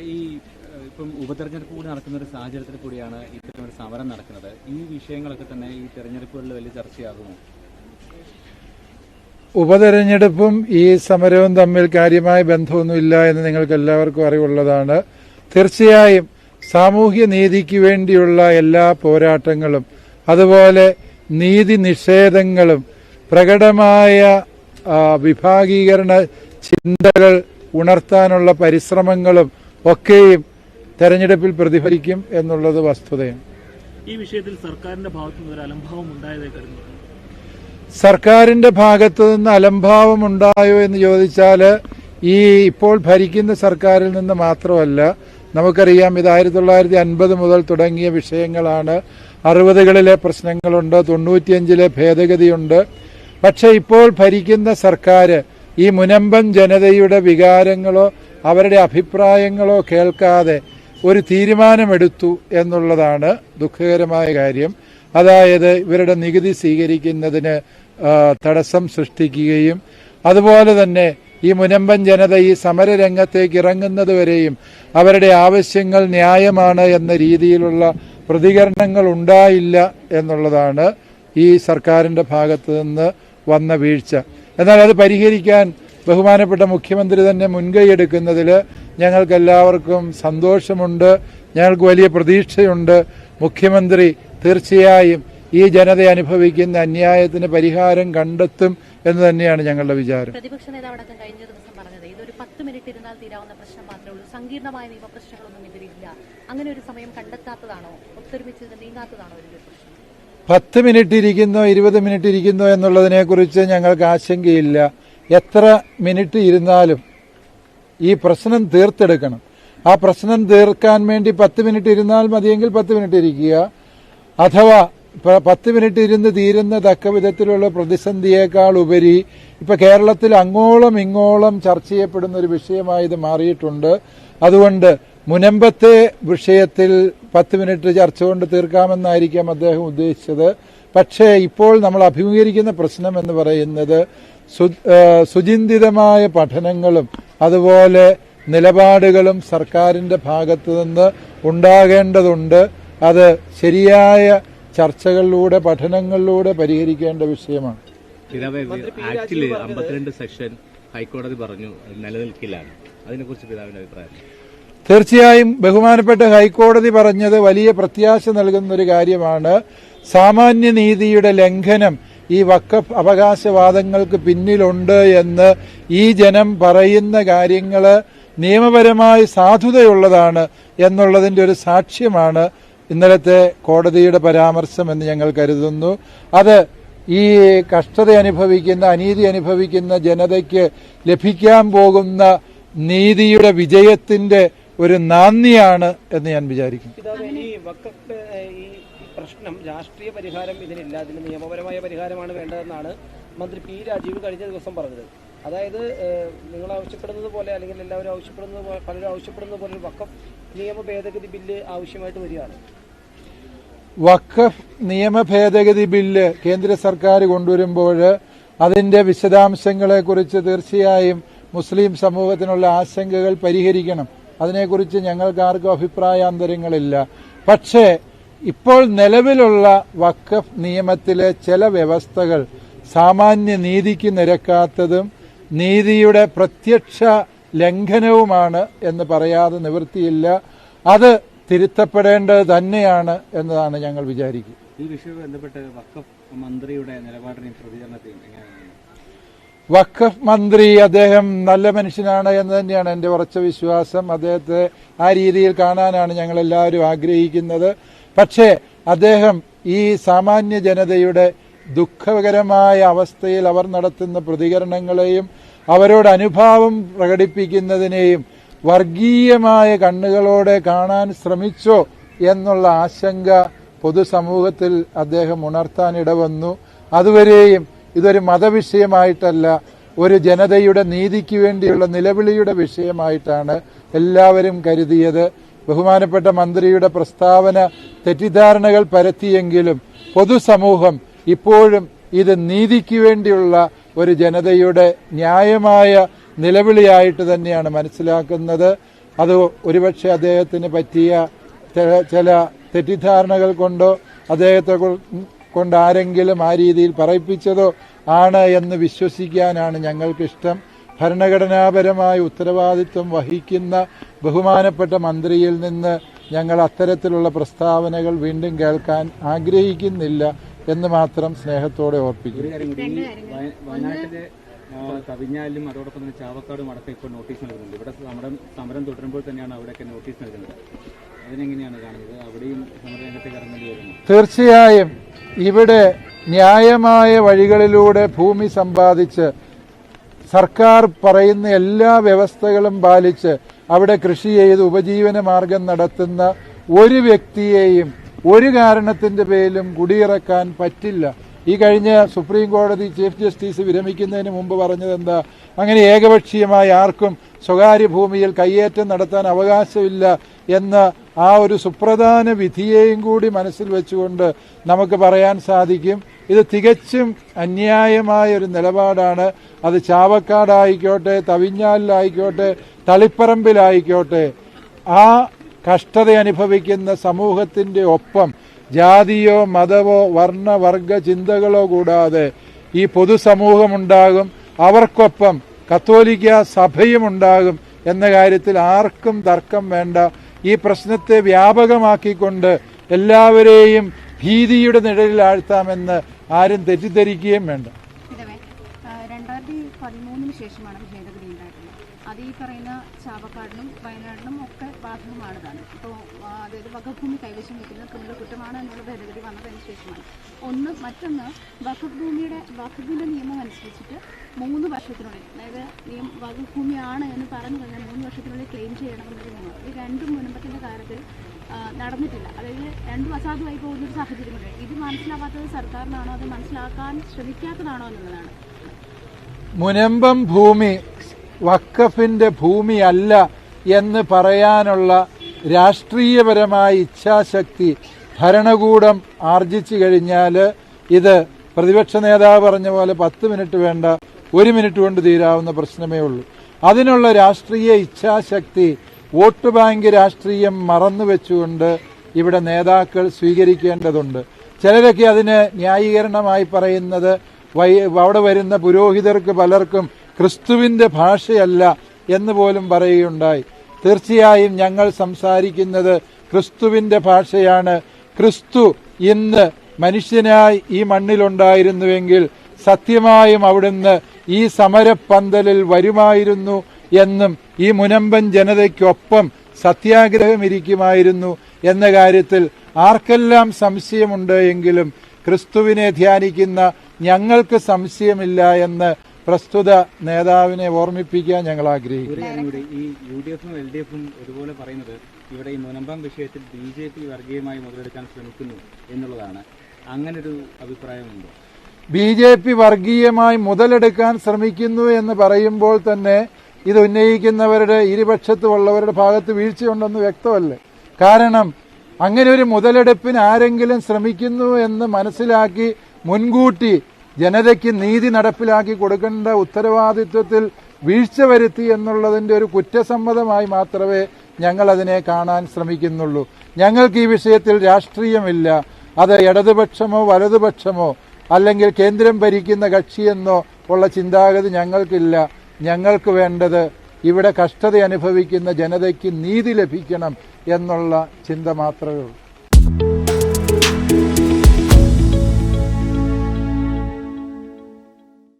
ഈ ഇപ്പം ഉപതെരഞ്ഞെടുപ്പ് കൂടി നടക്കുന്ന ഒരു സാഹചര്യത്തിൽ കൂടിയാണ് ഇത്തരം ഒരു സമരം നടക്കുന്നത്. ഈ വിഷയങ്ങളൊക്കെ തന്നെ ഈ തെരഞ്ഞെടുപ്പുകളിൽ വലിയ ചർച്ചയാകുമോ? ഉപതെരഞ്ഞെടുപ്പും ഈ സമരവും തമ്മിൽ കാര്യമായ ബന്ധമൊന്നുമില്ല എന്ന് നിങ്ങൾക്ക് എല്ലാവർക്കും അറിവുള്ളതാണ്. തീർച്ചയായും സാമൂഹ്യ നീതിക്ക് വേണ്ടിയുള്ള എല്ലാ പോരാട്ടങ്ങളും അതുപോലെ നീതി നിഷേധങ്ങളും പ്രകടമായ വിഭാഗീകരണ ചിന്തകൾ ഉണർത്താനുള്ള പരിശ്രമങ്ങളും ഒക്കെയും തെരഞ്ഞെടുപ്പിൽ പ്രതിഫലിക്കും എന്നുള്ളത് വസ്തുതയാണ്. ഈ വിഷയത്തിൽ സർക്കാരിന്റെ ഭാഗത്തുനിന്ന് ഒരു അലംഭാവം ഉണ്ടായതായി കരുതുന്നു. സർക്കാരിന്റെ ഭാഗത്തു നിന്ന് അലംഭാവം ഉണ്ടായോ എന്ന് ചോദിച്ചാൽ ഈ ഇപ്പോൾ ഭരിക്കുന്ന സർക്കാരിൽ നിന്ന് മാത്രമല്ല, നമുക്കറിയാം ഇത് 1950 മുതൽ തുടങ്ങിയ വിഷയങ്ങളാണ്. 60കളിലെ പ്രശ്നങ്ങളുണ്ട്, 95ലെ ഭേദഗതിയുണ്ട്. പക്ഷെ ഇപ്പോൾ ഭരിക്കുന്ന സർക്കാർ ഈ മുനമ്പം ജനതയുടെ വികാരങ്ങളോ അവരുടെ അഭിപ്രായങ്ങളോ കേൾക്കാതെ ഒരു തീരുമാനമെടുത്തു എന്നുള്ളതാണ് ദുഃഖകരമായ കാര്യം. അതായത് ഇവരുടെ നികുതി സ്വീകരിക്കുന്നതിന് തടസ്സം സൃഷ്ടിക്കുകയും അതുപോലെ തന്നെ ഈ മുനമ്പൻ ജനത ഈ സമരരംഗത്തേക്ക് ഇറങ്ങുന്നതുവരെയും അവരുടെ ആവശ്യങ്ങൾ ന്യായമാണ് എന്ന രീതിയിലുള്ള പ്രതികരണങ്ങൾ ഉണ്ടായില്ല എന്നുള്ളതാണ് ഈ സർക്കാരിന്റെ ഭാഗത്ത് നിന്ന് വന്ന വീഴ്ച. എന്നാൽ അത് പരിഹരിക്കാൻ ബഹുമാനപ്പെട്ട മുഖ്യമന്ത്രി തന്നെ മുൻകൈയെടുക്കുന്നതിൽ ഞങ്ങൾക്കെല്ലാവർക്കും സന്തോഷമുണ്ട്, ഞങ്ങൾക്ക് വലിയ പ്രതീക്ഷയുണ്ട്. മുഖ്യമന്ത്രി തീർച്ചയായും ഈ ജനത അനുഭവിക്കുന്ന അന്യായത്തിന് പരിഹാരം കണ്ടെത്തും എന്ന് തന്നെയാണ് ഞങ്ങളുടെ വിചാരം. പ്രതിപക്ഷ നേതാവടക്കം കഴിഞ്ഞ ദിവസം പറഞ്ഞത് ഇതൊരു 10 മിനിറ്റ് ഇരുന്നാൽ തീരാവുന്ന പ്രശ്നം മാത്രമേ ഉള്ളൂ, സങ്കീർണമായ നിയമപ്രശ്നങ്ങളൊന്നും ഇതിലില്ല. അങ്ങനെ ഒരു സമയം കണ്ടെത്താത്തതാണോ, ഒത്തൊരുമിച്ച് നീങ്ങാത്തതാണോ ഒരു പ്രശ്നം? 10 മിനിറ്റ് ഇരിക്കുന്നോ 20 മിനിറ്റ് ഇരിക്കുന്നോ എന്നുള്ളതിനെക്കുറിച്ച് ഞങ്ങൾക്ക് ആശങ്കയില്ല. എത്ര മിനിറ്റ് ഇരുന്നാലും ഈ പ്രശ്നം തീർത്തെടുക്കണം. ആ പ്രശ്നം തീർക്കാൻ വേണ്ടി 10 മിനിറ്റ് ഇരുന്നാൽ മതിയെങ്കിൽ 10 മിനിറ്റ് ഇരിക്കുക. അഥവാ 10 മിനിറ്റ് ഇരുന്ന് തീരുന്ന തക്ക വിധത്തിലുള്ള പ്രതിസന്ധിയേക്കാൾ ഉപരി ഇപ്പൊ കേരളത്തിൽ അങ്ങോളം ഇങ്ങോളം ചർച്ച ചെയ്യപ്പെടുന്ന ഒരു വിഷയമായി ഇത് മാറിയിട്ടുണ്ട്. അതുകൊണ്ട് മുനമ്പത്തെ വിഷയത്തിൽ 10 മിനിറ്റ് ചർച്ച കൊണ്ട് തീർക്കാമെന്നായിരിക്കാം അദ്ദേഹം ഉദ്ദേശിച്ചത്. പക്ഷേ ഇപ്പോൾ നമ്മൾ അഭിമുഖീകരിക്കുന്ന പ്രശ്നം എന്ന് പറയുന്നത് സുചിന്തിതമായ പഠനങ്ങളും അതുപോലെ നിലപാടുകളും സർക്കാരിന്റെ ഭാഗത്തു നിന്ന് ഉണ്ടാകേണ്ടതുണ്ട്. അത് ശരിയായ ചർച്ചകളിലൂടെ പഠനങ്ങളിലൂടെ പരിഹരിക്കേണ്ട വിഷയമാണ്. ആക്ടില് 52 സെക്ഷൻ ഹൈക്കോടതി പറഞ്ഞു നിലനിൽക്കില്ലാണ്. അതിനെക്കുറിച്ച് പിതാവിന്റെ അഭിപ്രായം? തീർച്ചയായും ബഹുമാനപ്പെട്ട ഹൈക്കോടതി പറഞ്ഞത് വലിയ പ്രത്യാശ നൽകുന്ന ഒരു കാര്യമാണ്. സാമാന്യ നീതിയുടെ ലംഘനം ഈ വഖഫ് അവകാശവാദങ്ങൾക്ക് പിന്നിലുണ്ട് എന്ന് ഈ ജനം പറയുന്ന കാര്യങ്ങള് നിയമപരമായി സാധുതയുള്ളതാണ് എന്നുള്ളതിന്റെ ഒരു സാക്ഷ്യമാണ് ഇന്നലത്തെ കോടതിയുടെ പരാമർശം എന്ന് ഞങ്ങൾ കരുതുന്നു. അത് ഈ കഷ്ടത അനുഭവിക്കുന്ന അനീതി അനുഭവിക്കുന്ന ജനതയ്ക്ക് ലഭിക്കാൻ പോകുന്ന നീതിയുടെ വിജയത്തിന്റെ ഒരു നാന്ദിയാണ് എന്ന് ഞാൻ വിചാരിക്കുന്നു. ഈ പ്രശ്നം രാഷ്ട്രീയ പരിഹാരം ഇതിനില്ല, അതിന് നിയമപരമായ പരിഹാരമാണ് വേണ്ടതെന്നാണ് മന്ത്രി പി രാജീവ് കഴിഞ്ഞ ദിവസം പറഞ്ഞത്. അതായത് നിങ്ങൾ ആവശ്യപ്പെടുന്നത് പോലെ അല്ലെങ്കിൽ എല്ലാവരും ആവശ്യപ്പെടുന്നത് പോലെ പലരും ആവശ്യപ്പെടുന്നത് പോലെ ഒരു വഖഫ് നിയമ ഭേദഗതി ബില്ല് ആവശ്യമായിട്ട് വരികയാണ്. വഖഫ് നിയമ ഭേദഗതി ബില്ല് കേന്ദ്ര സർക്കാർ കൊണ്ടുവരുമ്പോൾ അതിന്റെ വിശദാംശങ്ങളെക്കുറിച്ച് തീർച്ചയായും മുസ്ലിം സമൂഹത്തിനുള്ള ആശങ്കകൾ പരിഹരിക്കണം. അതിനെക്കുറിച്ച് ഞങ്ങൾക്ക് ആർക്കും അഭിപ്രായാന്തരങ്ങളില്ല. പക്ഷേ ഇപ്പോൾ നിലവിലുള്ള വഖഫ് നിയമത്തിലെ ചില വ്യവസ്ഥകൾ സാമാന്യ നീതിക്ക് നിരക്കാത്തതും നീതിയുടെ പ്രത്യക്ഷ ലംഘനവുമാണ് എന്ന് പറയാതെ നിവൃത്തിയില്ല. അത് തിരുത്തപ്പെടേണ്ടത് തന്നെയാണ് എന്നതാണ് ഞങ്ങൾ വിചാരിക്കുന്നത്. ഈ വിഷയവുമായി ബന്ധപ്പെട്ട് വഖഫ് മന്ത്രിയുടെ നിലപാടിനെയും പ്രതികരണത്തെയും എങ്ങനെയാണ്? വഖഫ് മന്ത്രി അദ്ദേഹം നല്ല മനുഷ്യനാണ് എന്ന് തന്നെയാണ് എന്റെ ഉറച്ച വിശ്വാസം. അദ്ദേഹത്തെ ആ രീതിയിൽ കാണാനാണ് ഞങ്ങൾ എല്ലാവരും ആഗ്രഹിക്കുന്നത്. പക്ഷേ അദ്ദേഹം ഈ സാമാന്യ ജനതയുടെ ദുഃഖകരമായ അവസ്ഥയിൽ അവർ നടത്തുന്ന പ്രതികരണങ്ങളെയും അവരോട് അനുഭാവം പ്രകടിപ്പിക്കുന്നതിനെയും വർഗീയമായ കണ്ണുകളോടെ കാണാൻ ശ്രമിച്ചോ എന്നുള്ള ആശങ്ക പൊതുസമൂഹത്തിൽ അദ്ദേഹം ഉണർത്താൻ ഇടവന്നു. അതുവരെയും ഇതൊരു മതവിഷയമായിട്ടല്ല, ഒരു ജനതയുടെ നീതിക്ക് വേണ്ടിയുള്ള നിലവിളിയുടെ വിഷയമായിട്ടാണ് എല്ലാവരും കരുതിയത്. ബഹുമാനപ്പെട്ട മന്ത്രിയുടെ പ്രസ്താവന തെറ്റിദ്ധാരണകൾ പരത്തിയെങ്കിലും പൊതുസമൂഹം ഇപ്പോഴും ഇത് നീതിക്ക് വേണ്ടിയുള്ള ഒരു ജനതയുടെ ന്യായമായ നിലവിളിയായിട്ട് തന്നെയാണ് മനസ്സിലാക്കുന്നത്. അത് ഒരുപക്ഷെ അദ്ദേഹത്തിന് പറ്റിയ ചില തെറ്റിദ്ധാരണകൾ കൊണ്ടോ അദ്ദേഹത്തെ കൊണ്ട് ആരെങ്കിലും ആ രീതിയിൽ പറയിപ്പിച്ചതോ ആണ് എന്ന് വിശ്വസിക്കാനാണ് ഞങ്ങൾക്കിഷ്ടം. ഭരണഘടനാപരമായ ഉത്തരവാദിത്വം വഹിക്കുന്ന ബഹുമാനപ്പെട്ട മന്ത്രിയിൽ നിന്ന് ഞങ്ങൾ അത്തരത്തിലുള്ള പ്രസ്താവനകൾ വീണ്ടും കേൾക്കാൻ ആഗ്രഹിക്കുന്നില്ല എന്ന് മാത്രം സ്നേഹത്തോടെ ഓർപ്പിക്കുന്നു. വയനാട്ടിലെ കവിഞ്ഞാലും അതോടൊപ്പം തന്നെ ചാവക്കാടും അടക്കം ഇപ്പോൾ നോട്ടീസ് നൽകുന്നുണ്ട്. ഇവിടെ സമരം തുടരുമ്പോൾ തന്നെയാണ് അവിടെയൊക്കെ നോട്ടീസ് നൽകുന്നത്. അതിനെങ്ങനെയാണ് കാണുന്നത്? അവിടെയും സമരരംഗത്തേക്ക് ഇറങ്ങേണ്ടി വരുന്നു? തീർച്ചയായും ഇവിടെ ന്യായമായ വഴികളിലൂടെ ഭൂമി സമ്പാദിച്ച് സർക്കാർ പറയുന്ന എല്ലാ വ്യവസ്ഥകളും പാലിച്ച് അവിടെ കൃഷി ചെയ്ത് ഉപജീവന മാർഗം നടത്തുന്ന ഒരു വ്യക്തിയെയും ഒരു കാരണത്തിന്റെ പേരിലും കുടിയിറക്കാൻ പറ്റില്ല. ഈ കഴിഞ്ഞ സുപ്രീം കോടതി ചീഫ് ജസ്റ്റിസ് വിരമിക്കുന്നതിന് മുമ്പ് പറഞ്ഞത് എന്താ? അങ്ങനെ ഏകപക്ഷീയമായി ആർക്കും സ്വകാര്യ ഭൂമിയിൽ കയ്യേറ്റം നടത്താൻ അവകാശമില്ല എന്ന ആ ഒരു സുപ്രധാന വിധിയെയും കൂടി മനസ്സിൽ വെച്ചുകൊണ്ട് നമുക്ക് പറയാൻ സാധിക്കും, ഇത് തികച്ചും അന്യായമായ ഒരു നിലപാടാണ്. അത് ചാവക്കാടായിക്കോട്ടെ, തവിഞ്ഞാലിലായിക്കോട്ടെ, തളിപ്പറമ്പിലായിക്കോട്ടെ, ആ കഷ്ടത അനുഭവിക്കുന്ന സമൂഹത്തിന്റെ ഒപ്പം ജാതിയോ മതമോ വർണ്ണവർഗ ചിന്തകളോ കൂടാതെ ഈ പൊതുസമൂഹമുണ്ടാകും, അവർക്കൊപ്പം കത്തോലിക്ക സഭയുമുണ്ടാകും എന്ന കാര്യത്തിൽ ആർക്കും തർക്കം വേണ്ട. ഈ പ്രശ്നത്തെ വ്യാപകമാക്കിക്കൊണ്ട് എല്ലാവരെയും ഭീതിയുടെ നിഴലിൽ ആഴ്ത്താമെന്ന് ആരും തെറ്റിദ്ധരിക്കുകയും വേണ്ട. 2013 ശേഷമാണ് ഭേദഗതി ഉണ്ടായിട്ടുള്ളത്. അത് ഈ പറയുന്ന ചാവക്കാടിനും വയനാടിനും ഒക്കെ ബാധകമാണ് താനും. ഇപ്പോൾ അതായത് വഖഫ് കൈവശം വയ്ക്കുന്നത് ക്രിമിനൽ കുറ്റമാണ് എന്നുള്ള ഭേദഗതി വന്നതിന് ശേഷമാണ്. മറ്റൊന്ന് വഖഫിന്റെ നിയമം അനുസരിച്ചിട്ട് 3 വർഷത്തിനുള്ളിൽ, അതായത് വഖഫ് ഭൂമിയാണ് എന്ന് പറഞ്ഞു കഴിഞ്ഞാൽ 3 വർഷത്തിനുള്ളിൽ ക്ലെയിം ചെയ്യണമെന്നൊരു നിയമം. ഈ രണ്ടും മുൻപത്തിന്റെ കാര്യത്തിൽ നടന്നിട്ടില്ല. അതായത് രണ്ടും അസാധുവായി പോകുന്നൊരു സാഹചര്യമുണ്ട്. ഇത് മനസ്സിലാക്കാത്തത് സർക്കാരിനാണോ അത് മനസ്സിലാക്കാൻ ശ്രമിക്കാത്തതാണോ എന്നുള്ളതാണ്. മുനമ്പം ഭൂമി വഖഫിന്റെ ഭൂമിയല്ല എന്ന് പറയാനുള്ള രാഷ്ട്രീയപരമായ ഇച്ഛാശക്തി ഭരണകൂടം ആർജിച്ചു കഴിഞ്ഞാൽ ഇത് പ്രതിപക്ഷ നേതാവ് പറഞ്ഞ പോലെ 10 മിനിറ്റ് വേണ്ട, 1 മിനിറ്റ് കൊണ്ട് തീരാവുന്ന പ്രശ്നമേ ഉള്ളൂ. അതിനുള്ള രാഷ്ട്രീയ ഇച്ഛാശക്തി വോട്ട് ബാങ്ക് രാഷ്ട്രീയം മറന്നുവെച്ചുകൊണ്ട് ഇവിടെ നേതാക്കൾ സ്വീകരിക്കേണ്ടതുണ്ട്. ചിലരൊക്കെ അതിന് ന്യായീകരണമായി പറയുന്നത് അവിടെ വരുന്ന പുരോഹിതർക്ക് പലർക്കും ക്രിസ്തുവിന്റെ ഭാഷയല്ല എന്ന് പോലും പറയുകയുണ്ടായി. തീർച്ചയായും ഞങ്ങൾ സംസാരിക്കുന്നത് ക്രിസ്തുവിന്റെ ഭാഷയാണ്. ക്രിസ്തു ഇന്ന് മനുഷ്യനായി ഈ മണ്ണിലുണ്ടായിരുന്നുവെങ്കിൽ സത്യമായും അവിടുന്ന് ഈ സമരപ്പന്തലിൽ വരുമായിരുന്നു എന്നും ഈ മുനമ്പൻ ജനതയ്ക്കൊപ്പം സത്യാഗ്രഹമിരിക്കുമായിരുന്നു എന്ന കാര്യത്തിൽ ആർക്കെല്ലാം സംശയമുണ്ട് എങ്കിലും ക്രിസ്തുവിനെ ധ്യാനിക്കുന്ന ഞങ്ങൾക്ക് സംശയമില്ല എന്ന് പ്രസ്തുത നേതാവിനെ ഓർമ്മിപ്പിക്കാൻ ഞങ്ങൾ ആഗ്രഹിക്കുന്നു. ഈ UDF-ഉം LDF-ഉം ഒരുപോലെ പറയുന്നത് ഇവിടെ ഈ മുനമ്പം വിഷയത്തിൽ BJP വർഗീയമായി മുതലെടുക്കാൻ ശ്രമിക്കുന്നു എന്നുള്ളതാണ്. അങ്ങനൊരു അഭിപ്രായമുണ്ടോ? BJP വർഗീയമായി മുതലെടുക്കാൻ ശ്രമിക്കുന്നു എന്ന് പറയുമ്പോൾ തന്നെ ഇത് ഉന്നയിക്കുന്നവരുടെ ഇരുപക്ഷത്തുമുള്ളവരുടെ ഭാഗത്ത് വീഴ്ചയുണ്ടെന്ന് വ്യക്തമല്ലേ? കാരണം അങ്ങനെ ഒരു മുതലെടുപ്പിന് ആരെങ്കിലും ശ്രമിക്കുന്നു എന്ന് മനസ്സിലാക്കി മുൻകൂട്ടി ജനതയ്ക്ക് നീതി നടപ്പിലാക്കി കൊടുക്കേണ്ട ഉത്തരവാദിത്വത്തിൽ വീഴ്ച വരുത്തി എന്നുള്ളതിന്റെ ഒരു കുറ്റസമ്മതമായി മാത്രമേ ഞങ്ങൾ അതിനെ കാണാൻ ശ്രമിക്കുന്നുള്ളൂ. ഞങ്ങൾക്ക് ഈ വിഷയത്തിൽ രാഷ്ട്രീയമില്ല. അത് ഇടതുപക്ഷമോ വലതുപക്ഷമോ അല്ലെങ്കിൽ കേന്ദ്രം ഭരിക്കുന്ന കക്ഷിയെന്നോ ഉള്ള ചിന്താഗതി ഞങ്ങൾക്കില്ല. ഞങ്ങൾക്ക് വേണ്ടത് ഇവിടെ കഷ്ടത അനുഭവിക്കുന്ന ജനതയ്ക്ക് നീതി ലഭിക്കണം എന്നുള്ള ചിന്ത മാത്രമേ ഉള്ളൂ.